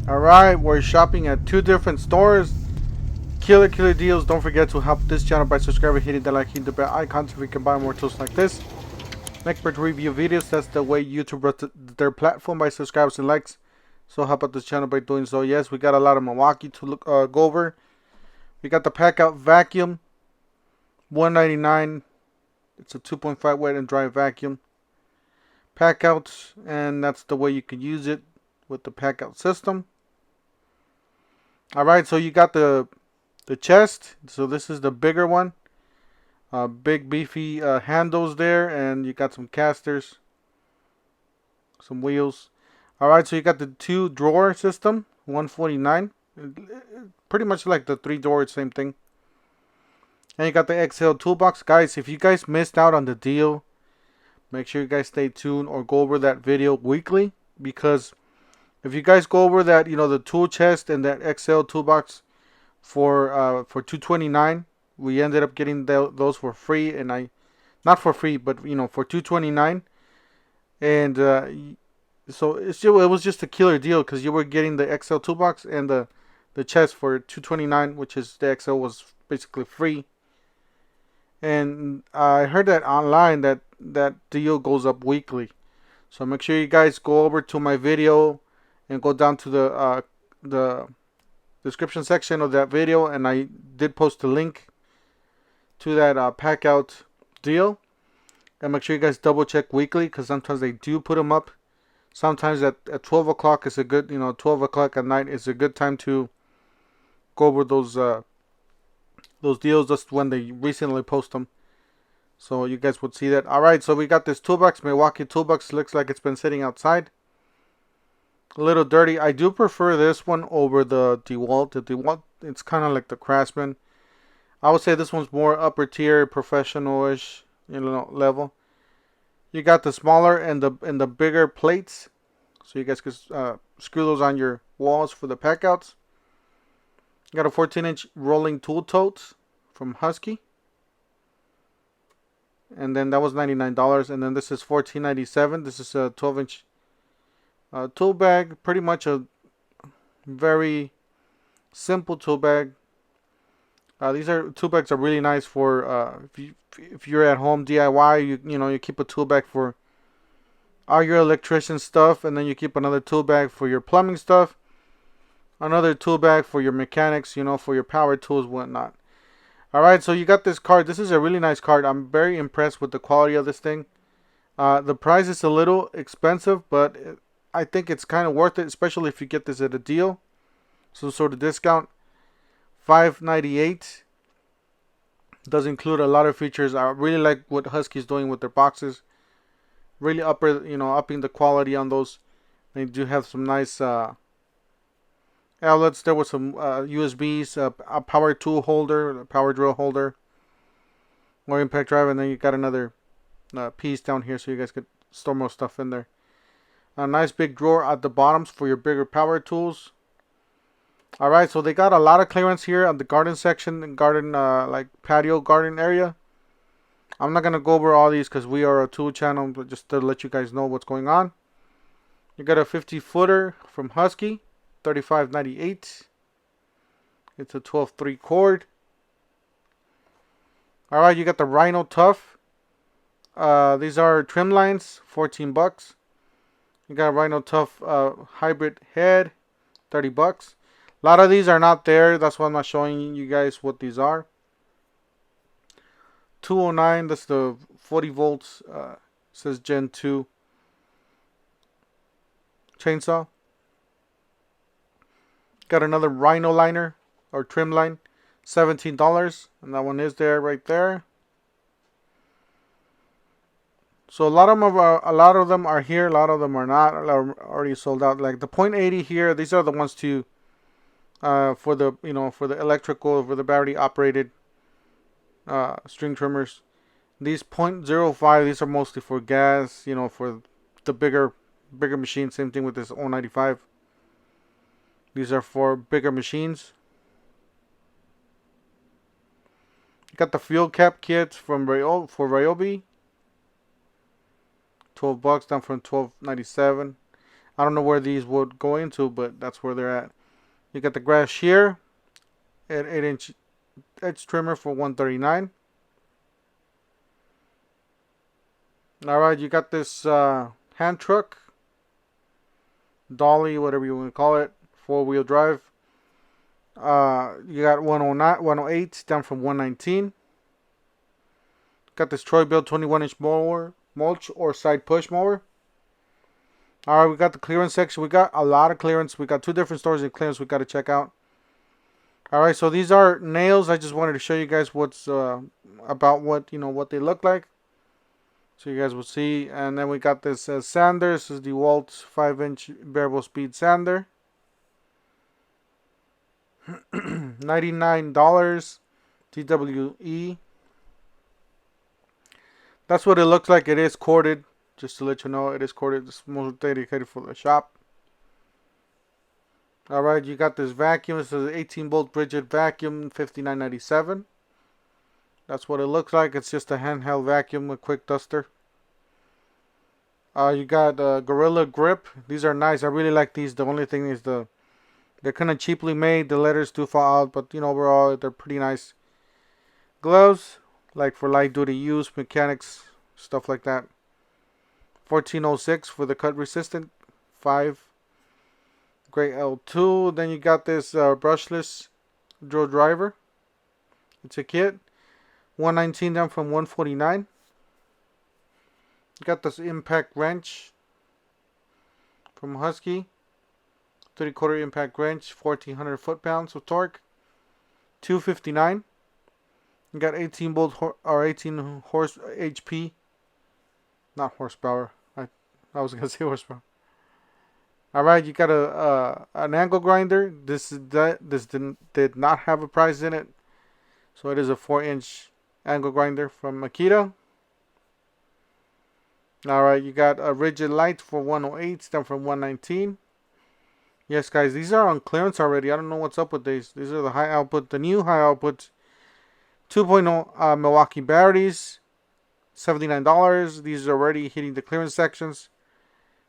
Alright, we're shopping at two different stores. Killer deals. Don't forget to help this channel by subscribing, hitting the like, hitting the bell icon so we can buy more tools like this. Macbook review videos. That's the way YouTube runs their platform, by subscribers and likes. So help out this channel by doing so. Yes, we got a lot of Milwaukee to go over. We got the packout vacuum, $199. It's a 2.5 wet and dry vacuum. Packout, and that's the way you can use it with the packout system. Alright, so you got the chest. So this is the bigger one. Big beefy handles there, and you got some casters, some wheels. Alright, so you got the two drawer system, $149. Pretty much like the three drawer, same thing. And you got the XL toolbox. Guys, if you guys missed out on the deal, make sure you guys stay tuned or go over that video weekly, because if you guys go over that, the tool chest and that XL toolbox for $229, we ended up getting those for free, and not for free, but for $229, and so it was just a killer deal because you were getting the XL toolbox and the chest for $229, which is the XL was basically free. And I heard that online that deal goes up weekly, so make sure you guys go over to my video and go down to the description section of that video, and I did post a link to that pack out deal. And make sure you guys double check weekly, because sometimes they do put them up. Sometimes at 12 o'clock is a good, 12 o'clock at night is a good time to go over those deals, just when they recently post them. So you guys would see that. Alright, so we got this toolbox, Milwaukee toolbox. Looks like it's been sitting outside. A little dirty. I do prefer this one over the DeWalt. The DeWalt, it's kind of like the Craftsman. I would say this one's more upper tier, professional-ish, level. You got the smaller and the bigger plates, so you guys can screw those on your walls for the packouts. You got a 14-inch rolling tool totes from Husky, and then that was $99. And then this is $14.97. This is a 12-inch tool bag. Pretty much a very simple tool bag. These tool bags are really nice for if you're at home DIY. You keep a tool bag for all your electrician stuff, and then you keep another tool bag for your plumbing stuff, another tool bag for your mechanics, for your power tools, whatnot. Alright, so you got this card. This is a really nice card. I'm very impressed with the quality of this thing. The price is a little expensive, but I think it's kind of worth it, especially if you get this at a deal, some sort of discount. $5.98. Does include a lot of features. I really like what Husky's doing with their boxes. Really upping the quality on those. They do have some nice outlets there with some USBs, a power tool holder, a power drill holder, more impact drive, and then you got another piece down here so you guys could store more stuff in there. A nice big drawer at the bottoms for your bigger power tools. Alright, so they got a lot of clearance here on the garden section, like patio garden area. I'm not going to go over all these because we are a tool channel, but just to let you guys know what's going on. You got a 50 footer from Husky, $35.98. It's a 12-3 cord. Alright, you got the Rhino Tough. These are trim lines, $14. You got a Rhino Tough hybrid head, $30. A lot of these are not there. That's why I'm not showing you guys what these are. 209. That's the 40 volts. Says Gen 2 chainsaw. Got another Rhino liner or trim line, $17, and that one is there right there. So a lot of them are here. A lot of them are not. Are already sold out. Like the .80 here. These are the ones to. For the electrical, for the battery operated string trimmers. These .05, these are mostly for gas, for the bigger machines. Same thing with this 095. These are for bigger machines. You got the fuel cap kits from for Ryobi. $12 down from $12.97. I don't know where these would go into, but that's where they're at. You got the grass shear at 8-inch edge trimmer for $139. All right, you got this hand truck, dolly, whatever you want to call it, 4-wheel drive. You got 109, 108 down from 119. Got this Troy Bill 21-inch mower, mulch or side push mower. All right, we got the clearance section. We got a lot of clearance. We got 2 different stores in clearance we got to check out. All right, so these are nails. I just wanted to show you guys what's about what they look like, so you guys will see. And then we got this sander. This is the Waltz 5-inch variable speed sander. $99 TWE. That's what it looks like. It is corded. Just to let you know, it is corded. It's most dedicated for the shop. Alright, you got this vacuum. This is an 18-volt Bridget vacuum, $59.97. That's what it looks like. It's just a handheld vacuum, a quick duster. You got Gorilla Grip. These are nice. I really like these. The only thing is they're kind of cheaply made. The letters do fall out, but overall they're pretty nice. Gloves, like for light duty use, mechanics, stuff like that. $14.06 for the cut resistant. 5. Gray L2. Then you got this brushless drill driver. It's a kit. $119 down from $149. You got this impact wrench from Husky. 3/4 impact wrench, 1400 foot-pounds of torque. $259. You got 18 volt or 18 horse HP. Not horsepower. I was gonna say horsepower. All right, you got an angle grinder. This did not have a price in it, so it is a 4-inch angle grinder from Makita. All right, you got a rigid light for 108, down from 119. Yes, guys, these are on clearance already. I don't know what's up with these. These are the high output, the new high output 2.0 Milwaukee batteries. $79. These are already hitting the clearance sections,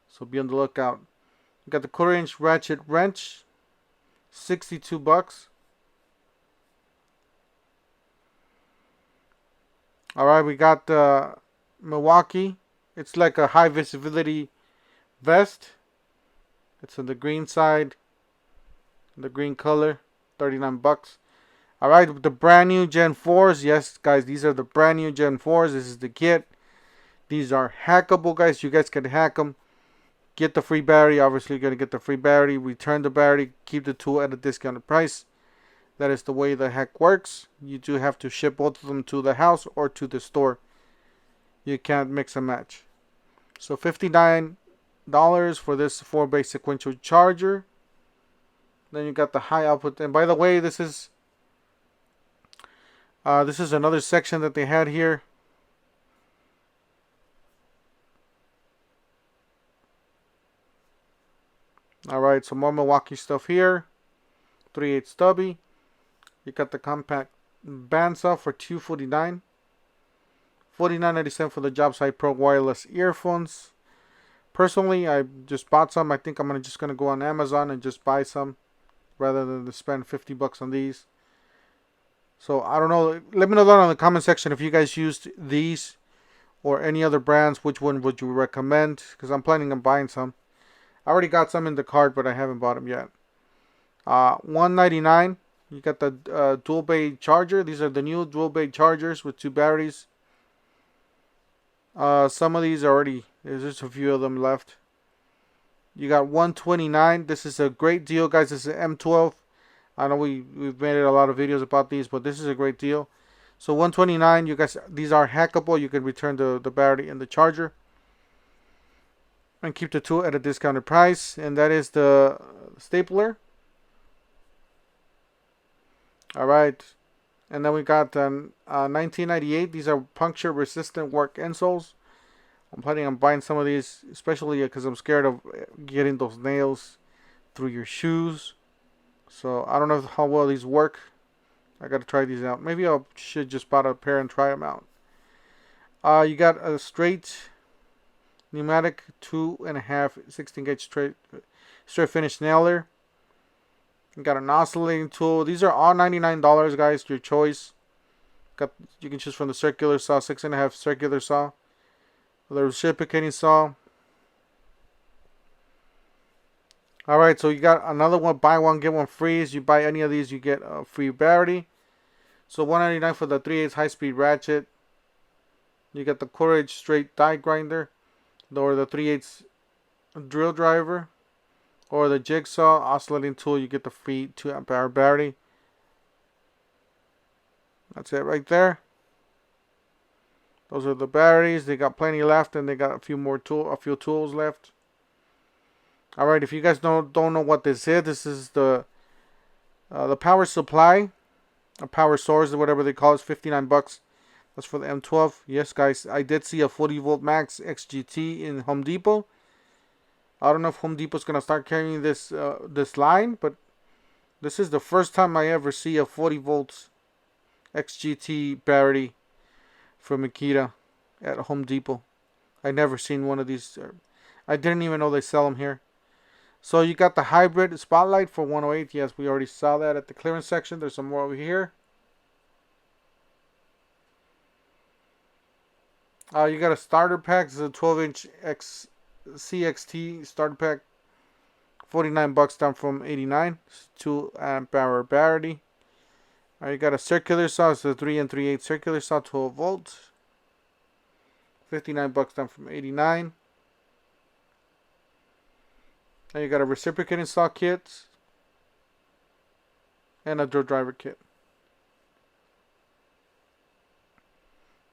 so be on the lookout. You got the 1/4-inch ratchet wrench, $62. All right, we got the Milwaukee. It's like a high visibility vest. It's on the green side, the green color, $39. All right, the brand new Gen 4s. Yes, guys, these are the brand new Gen 4s. This is the kit. These are hackable, guys. You guys can hack them. Get the free battery. Obviously, you're going to get the free battery. Return the battery. Keep the tool at a discounted price. That is the way the hack works. You do have to ship both of them to the house or to the store. You can't mix and match. So $59 for this 4-bay sequential charger. Then you got the high output. And by the way, this is another section that they had here. Alright, some more Milwaukee stuff here. 3/8 stubby. You got the compact bandsaw for $249. $49.97 for the Job Site Pro wireless earphones. Personally, I just bought some. I think I'm just gonna go on Amazon and just buy some rather than to spend $50 on these. So I don't know. Let me know down in the comment section if you guys used these or any other brands. Which one would you recommend? Because I'm planning on buying some. I already got some in the cart, but I haven't bought them yet. $199. You got the dual bay charger. These are the new dual bay chargers with 2 batteries. Some of these are already, there's just a few of them left. You got $129. This is a great deal, guys. This is an M12. I know we've made a lot of videos about these, but this is a great deal. So $129. You guys, these are hackable. You can return the battery and the charger and keep the tool at a discounted price. And that is the stapler. All right. And then we got 1998. These are puncture resistant work insoles. I'm planning on buying some of these, especially because I'm scared of getting those nails through your shoes. So I don't know how well these work. I got to try these out. Maybe I should just buy a pair and try them out. You got a straight pneumatic 2.5 16 gauge straight finish nailer. You got an oscillating tool. These are all $99, guys. Your choice. You can choose from the circular saw, 6.5 circular saw, the reciprocating saw. All right, so you got another one. Buy one get one free. As you buy any of these, you get a free battery. So $199 for the 3/8 high-speed ratchet. You get the 1/4 straight die grinder, or the 3/8 drill driver, or the jigsaw oscillating tool. You get the free 2 amp-hour battery. That's it right there. Those are the batteries. They got plenty left, and they got a few tools left. All right, if you guys don't know what this is the power supply, a power source, or whatever they call it. It's 59 bucks. That's for the M12. Yes, guys, I did see a 40 volt max XGT in Home Depot. I don't know if Home Depot's gonna start carrying this line, but this is the first time I ever see a 40 volts XGT battery from Makita at Home Depot. I never seen one of these. I didn't even know they sell them here. So you got the hybrid spotlight for 108. Yes, we already saw that at the clearance section. There's some more over here. You got a starter pack. This is a 12-inch CXT starter pack. 49 bucks down from 89. It's 2 amp-hour battery. You got a circular saw. It's a 3 3/8 circular saw, 12 volts. 59 bucks down from 89. Then you got a reciprocating saw kit and a drill driver kit.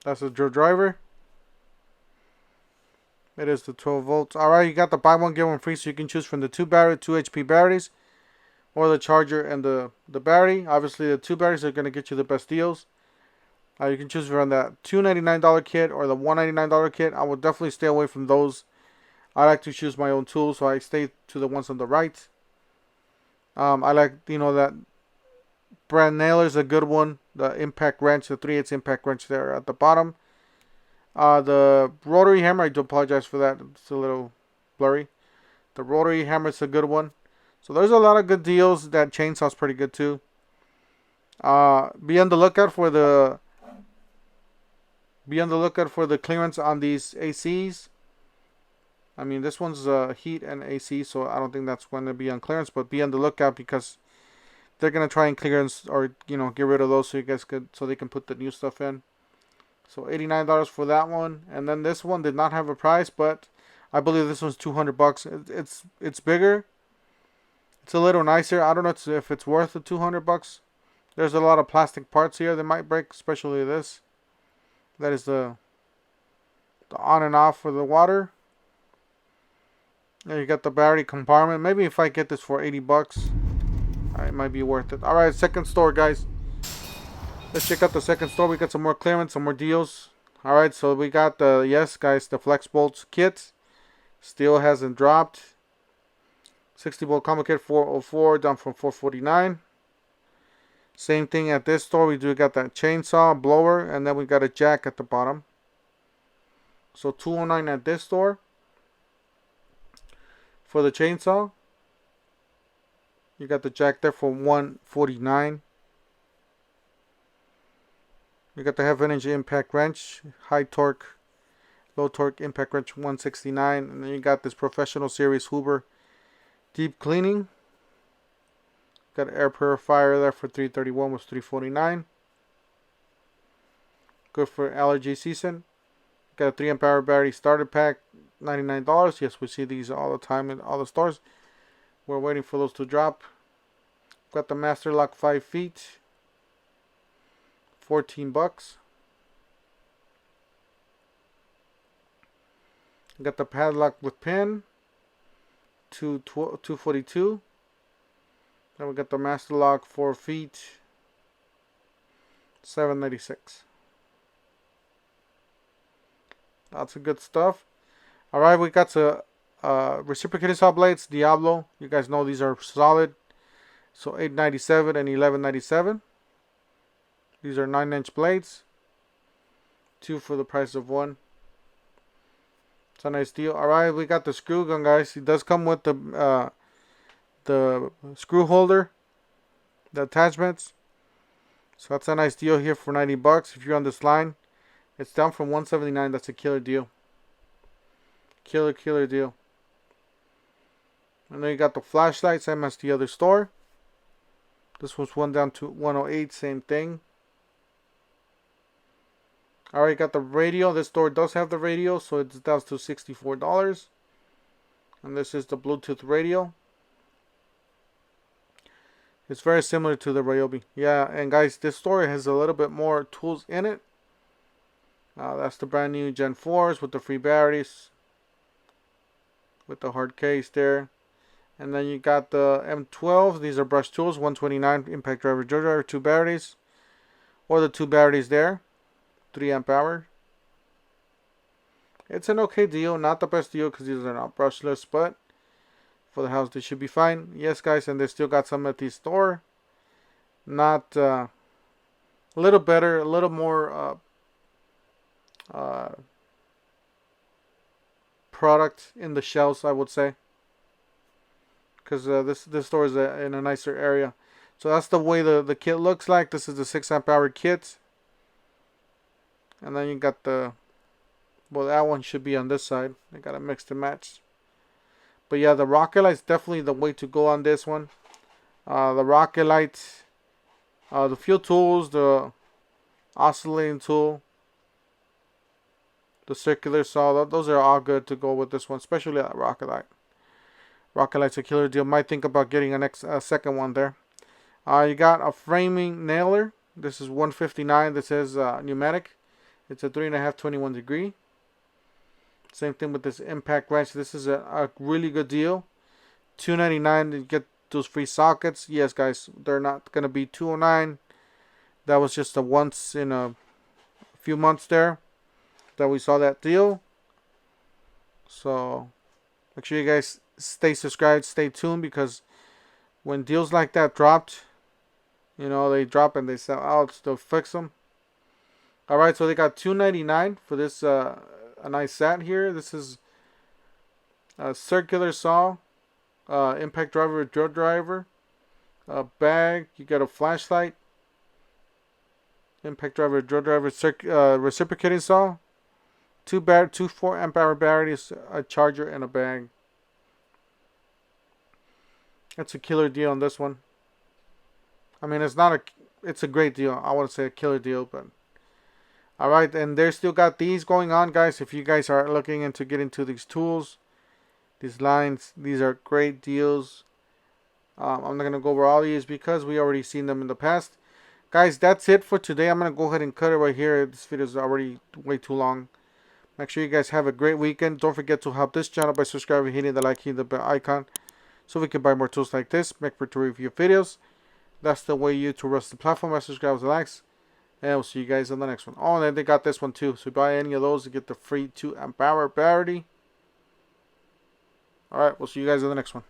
That's a drill driver. It is the 12 volts. Alright, you got the buy one get one free, so you can choose from the 2 HP batteries, or the charger and the battery. Obviously, the 2 batteries are going to get you the best deals. You can choose from that $299 kit or the $199 kit. I would definitely stay away from those. I like to choose my own tools, so I stay to the ones on the right. I like, that brand nailer is a good one. The impact wrench, the 3/8 impact wrench there at the bottom. The rotary hammer, I do apologize for that. It's a little blurry. The rotary hammer is a good one. So there's a lot of good deals. That chainsaw's pretty good too. Be on the lookout for the clearance on these ACs. I mean, this one's heat and AC, so I don't think that's going to be on clearance. But be on the lookout, because they're gonna try and clearance, or get rid of those, so they can put the new stuff in. So $89 for that one. And then this one did not have a price, but I believe this one's 200 bucks. It's bigger. It's a little nicer. I don't know if it's worth the 200 bucks. There's a lot of plastic parts here that might break, especially this. That is the on and off for the water. There you got the battery compartment. Maybe if I get this for 80 bucks, it might be worth it. Alright, second store, guys. Let's check out the second store. We got some more clearance, some more deals. Alright, so we got the Flex Bolts kit. Still hasn't dropped. 60 volt combo kit, 404 down from 449. Same thing at this store. We do got that chainsaw, blower, and then we got a jack at the bottom. So 209 at this store. For the chainsaw, you got the jack there for 149. You got the half-inch impact wrench, high torque, low torque impact wrench, 169. And then you got this professional series Huber deep cleaning. Got an air purifier there for 331, was 349. Good for allergy season. Got a 3 amp-hour battery starter pack, $99. Yes, we see these all the time in all the stores. We're waiting for those to drop. Got the Master Lock 5 feet, 14 bucks. Got the padlock with pin, 242. Then we got the Master Lock 4 feet, $7.96. Lots of good stuff. Alright, we got the reciprocating saw blades, Diablo. You guys know these are solid. So $8.97 and $11.97. These are 9-inch blades. 2 for the price of 1. It's a nice deal. Alright, we got the screw gun, guys. It does come with the screw holder, the attachments. So that's a nice deal here for 90 bucks. If you're on this line, it's down from 179. That's a killer deal. Killer deal. And then you got the flashlight, same as the other store. This was one down to 108, same thing. Alright, got the radio. This store does have the radio, so it's down to $64. And this is the Bluetooth radio. It's very similar to the Ryobi. Yeah, and guys, this store has a little bit more tools in it. That's the brand new Gen 4s with the free batteries. With the hard case there. And then you got the M12. These are brush tools. 129 impact driver, jaw driver, 2 batteries. Or the 2 batteries there. 3 amp hour. It's an okay deal. Not the best deal because these are not brushless. But for the house, they should be fine. Yes, guys. And they still got some at the store. Not a little better. A little more product in the shelves, I would say. Because this store is in a nicer area. So that's the way the kit looks like. This is the 6 amp hour kit. And then you got the, well, that one should be on this side. They got a mix and match. But yeah, the rocket light is definitely the way to go on this one. The rocket light, the fuel tools, the oscillating tool, the circular saw, those are all good to go with this one, especially that rocket light. Rocket light's a killer deal. Might think about getting a second one there. You got a framing nailer. This is 159. This is pneumatic. It's a 3.5 21 degree. Same thing with this impact wrench. This is a really good deal. $2.99 to get those free sockets. Yes, guys, they're not gonna be $2.09. That was just a once in a few months there that we saw that deal. So make sure you guys stay subscribed, stay tuned, because when deals like that dropped, you know, they drop and they sell out, still fix them. Alright, so they got $2.99 for this a nice set here. This is a circular saw, impact driver, jaw driver, a bag, you got a flashlight, impact driver, jaw driver, reciprocating saw, two 4 amp hour batteries, a charger, and a bag. That's a killer deal on this one. I mean, it's a great deal. I wouldn't say a killer deal, but alright, and they still got these going on, guys. If you guys are looking into getting to these tools, these lines, these are great deals. I'm not going to go over all these because we already seen them in the past. Guys, that's it for today. I'm going to go ahead and cut it right here. This video is already way too long. Make sure you guys have a great weekend. Don't forget to help this channel by subscribing, hitting the like, hitting the bell icon, so we can buy more tools like this, make for to review videos. That's the way you to rest the platform. Subscribe, relax, and we'll see you guys on the next one. Oh, and then they got this one too. So buy any of those to get the free 2 amp hour battery. Alright, we'll see you guys in the next one.